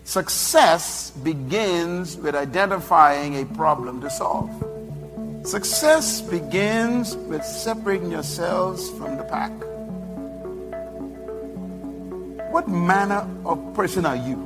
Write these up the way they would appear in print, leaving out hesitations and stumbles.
Success begins with identifying a problem to solve. Success begins with separating yourselves from the pack. What manner of person are you?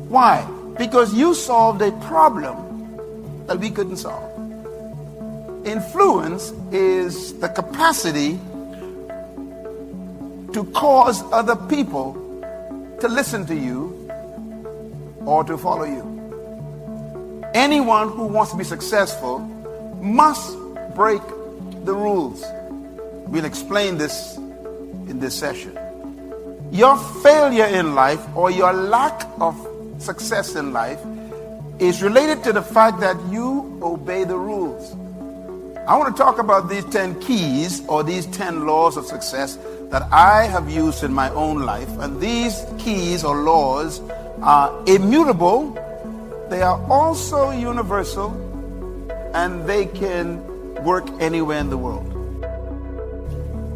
Why? Because you solved a problem that we couldn't solve. Influence is the capacity to cause other people to listen to you or to follow you. Anyone who wants to be successful must break the rules. We'll explain this in this session. Your failure in life or your lack of success in life is related to the fact that you obey the rules. I want to talk about these 10 keys or these 10 laws of success that I have used in my own life. And these keys or laws are immutable. They are also universal, and they can work anywhere in the world.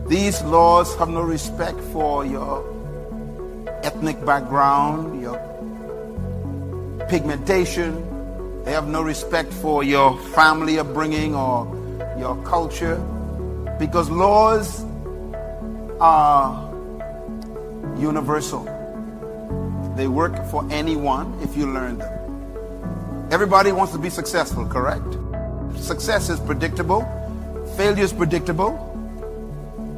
These laws have no respect for your ethnic background, your pigmentation. They have no respect for your family upbringing or your culture, because laws are universal. They work for anyone if you learn them. Everybody wants to be successful, correct? Success is predictable. Failure is predictable.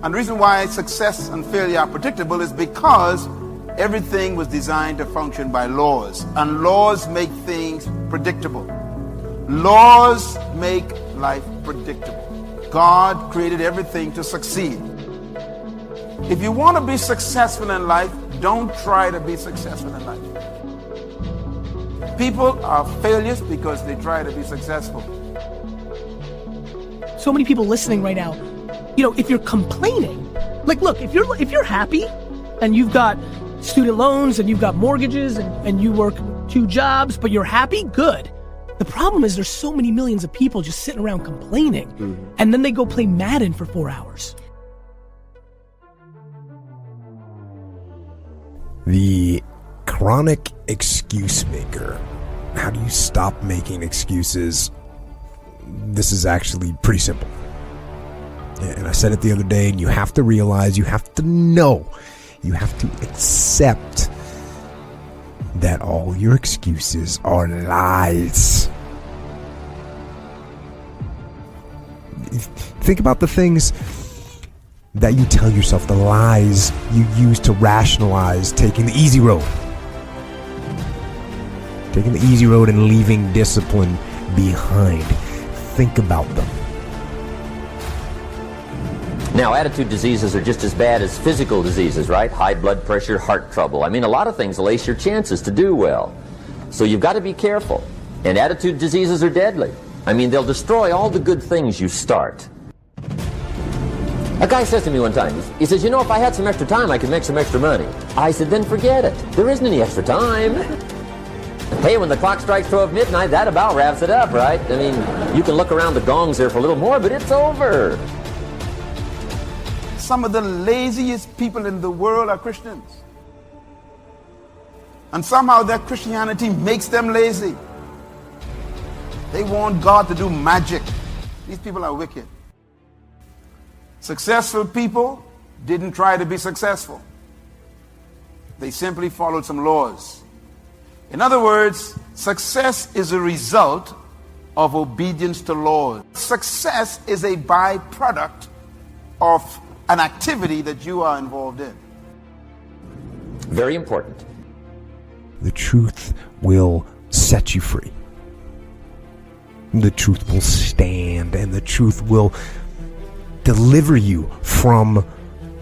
And the reason why success and failure are predictable is because everything was designed to function by laws. And laws make things predictable. Laws make life predictable. God created everything to succeed. If you want to be successful in life, don't try to be successful in life. People are failures because they try to be successful. So many people listening right now, you know, if you're complaining, like, look, if you're happy and you've got student loans and you've got mortgages and you work 2 jobs, but you're happy, good. The problem is there's so many millions of people just sitting around complaining, and then they go play Madden for 4 hours. The chronic excuse maker. How do you stop making excuses? This is actually pretty simple. And I said it the other day, and you have to realize, you have to know, you have to accept that all your excuses are lies. Think about the things that you tell yourself, the lies you use to rationalize taking the easy road. Taking the easy road and leaving discipline behind. Think about them. Now, attitude diseases are just as bad as physical diseases, right? High blood pressure, heart trouble. I mean, a lot of things lace your chances to do well. So you've got to be careful. And attitude diseases are deadly. I mean, they'll destroy all the good things you start. A guy says to me one time, he says, you know, if I had some extra time, I could make some extra money. I said, then forget it. There isn't any extra time. Hey, when the clock strikes 12 midnight, that about wraps it up, right? I mean, you can look around the gongs there for a little more, but it's over. Some of the laziest people in the world are Christians. And somehow their Christianity makes them lazy. They want God to do magic. These people are wicked. Successful people didn't try to be successful. They simply followed some laws. In other words, success is a result of obedience to laws. Success is a byproduct of an activity that you are involved in. Very important. The truth will set you free. The truth will stand, and the truth will deliver you from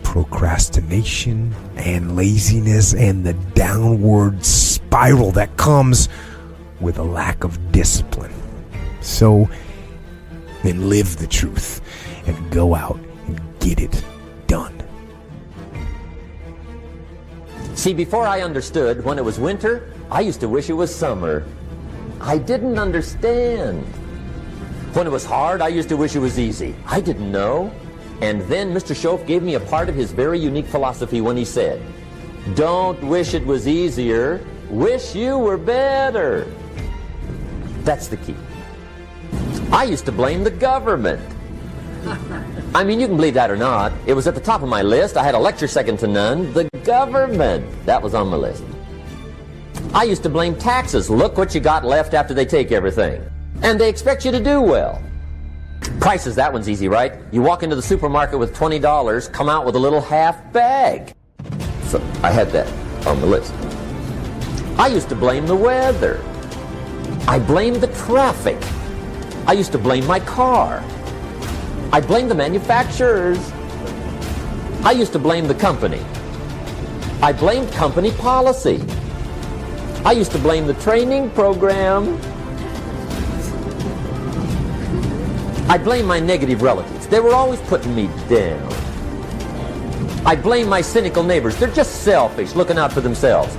procrastination and laziness and the downward spiral that comes with a lack of discipline. So then live the truth and go out and get it done. See, before I understood, when it was winter, I used to wish it was summer. I didn't understand. When it was hard, I used to wish it was easy. I didn't know. And then Mr. Schoaf gave me a part of his very unique philosophy when he said, Don't wish it was easier. Wish you were better. That's the key. I used to blame the government. I mean, you can believe that or not. It was at the top of my list. I had a lecture second to none. The government. That was on my list. I used to blame taxes. Look what you got left after they take everything. And they expect you to do well. Prices, that one's easy, right? You walk into the supermarket with $20, come out with a little half bag. So I had that on the list. I used to blame the weather. I blamed the traffic. I used to blame my car. I blamed the manufacturers. I used to blame the company. I blamed company policy. I used to blame the training program. I blame my negative relatives. They were always putting me down. I blame my cynical neighbors. They're just selfish, looking out for themselves.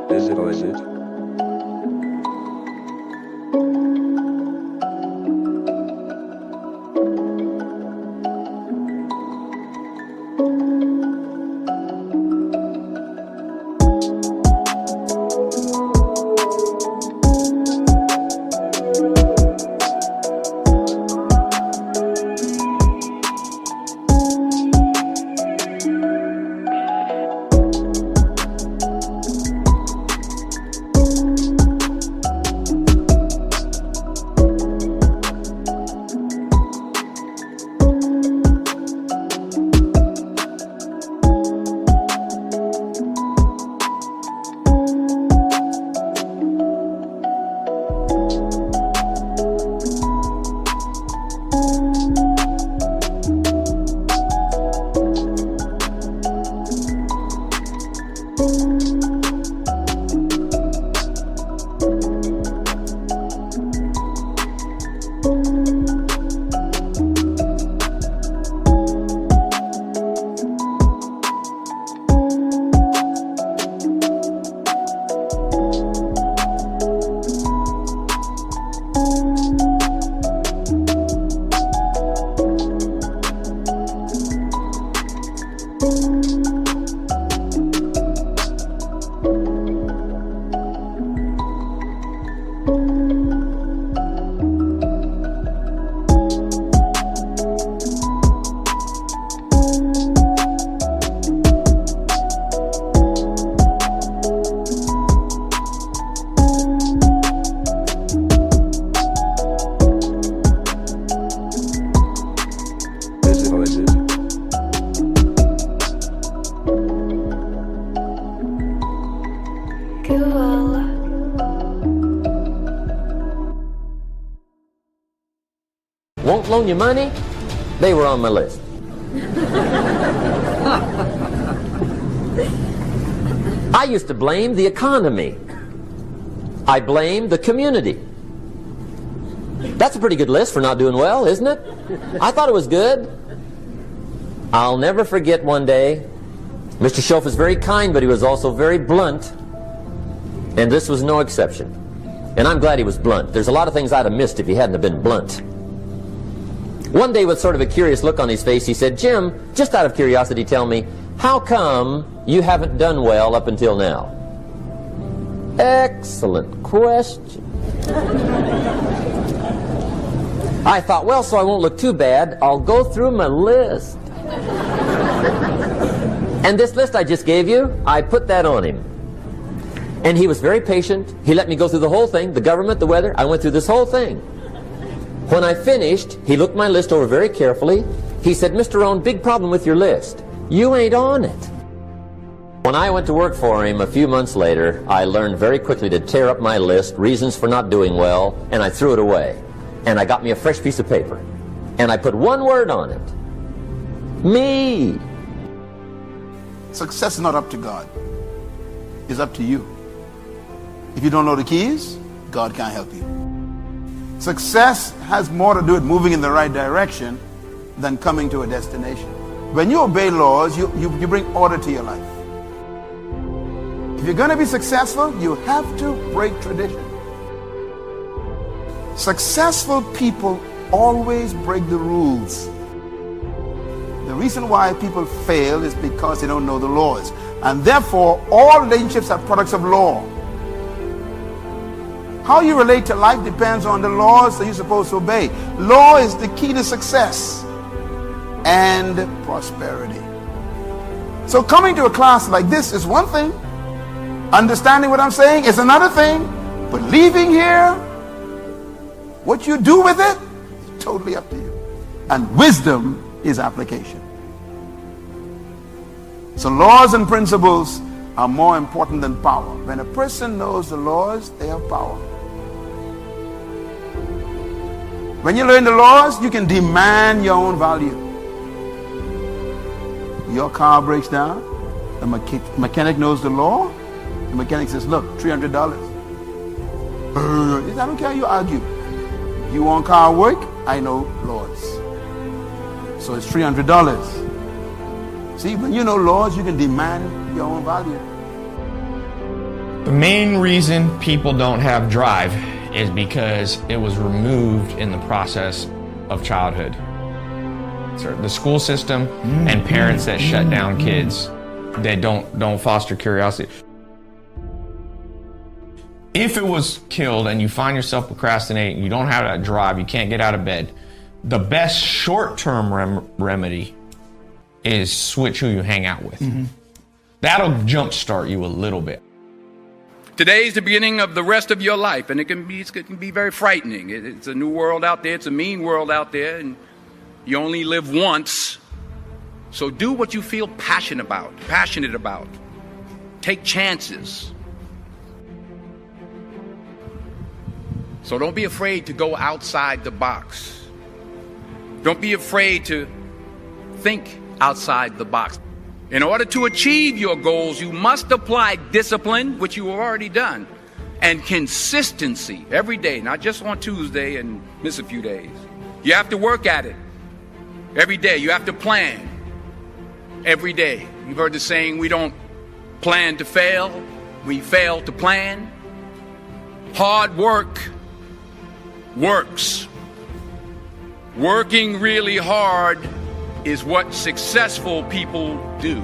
Is it? Won't loan you money? They were on my list. I used to blame the economy. I blamed the community. That's a pretty good list for not doing well, isn't it? I thought it was good. I'll never forget one day, Mr. Schoaf was very kind, but he was also very blunt. And this was no exception. And I'm glad he was blunt. There's a lot of things I'd have missed if he hadn't have been blunt. One day, with sort of a curious look on his face, he said, "Jim, just out of curiosity, tell me, how come you haven't done well up until now?" Excellent question. I thought, well, so I won't look too bad, I'll go through my list. And this list I just gave you, I put that on him. And he was very patient. He let me go through the whole thing, the government, the weather. I went through this whole thing. When I finished, he looked my list over very carefully. He said, "Mr. Rohn, big problem with your list. You ain't on it." When I went to work for him a few months later, I learned very quickly to tear up my list, reasons for not doing well, and I threw it away. And I got me a fresh piece of paper. And I put one word on it. Me. Success is not up to God. It's up to you. If you don't know the keys, God can't help you. Success has more to do with moving in the right direction than coming to a destination. When you obey laws, you bring order to your life. If you're going to be successful, you have to break tradition. Successful people always break the rules. The reason why people fail is because they don't know the laws. And therefore, all relationships are products of law. How you relate to life depends on the laws that you're supposed to obey. Law is the key to success and prosperity. So coming to a class like this is one thing. Understanding what I'm saying is another thing. But leaving here, what you do with it, is totally up to you. And wisdom is application. So laws and principles are more important than power. When a person knows the laws, they have power. When you learn the laws, you can demand your own value. Your car breaks down, the mechanic knows the law. The mechanic says, look, $300. I don't care how you argue. You want car work? I know laws. So it's $300. See, when you know laws, you can demand your own value. The main reason people don't have drive is because it was removed in the process of childhood. The school system and parents that shut down kids, that don't foster curiosity. If it was killed and you find yourself procrastinating, you don't have that drive, you can't get out of bed, the best short-term remedy is switch who you hang out with. That'll jumpstart you a little bit. Today is the beginning of the rest of your life, and it can be very frightening. It's a new world out there. It's a mean world out there, and you only live once. So do what you feel passionate about. Take chances. So don't be afraid to go outside the box. Don't be afraid to think outside the box. In order to achieve your goals, you must apply discipline, which you have already done, and consistency every day, not just on Tuesday and miss a few days. You have to work at it every day. You have to plan every day. You've heard the saying, we don't plan to fail, we fail to plan. Hard work works. Working really hard is what successful people do.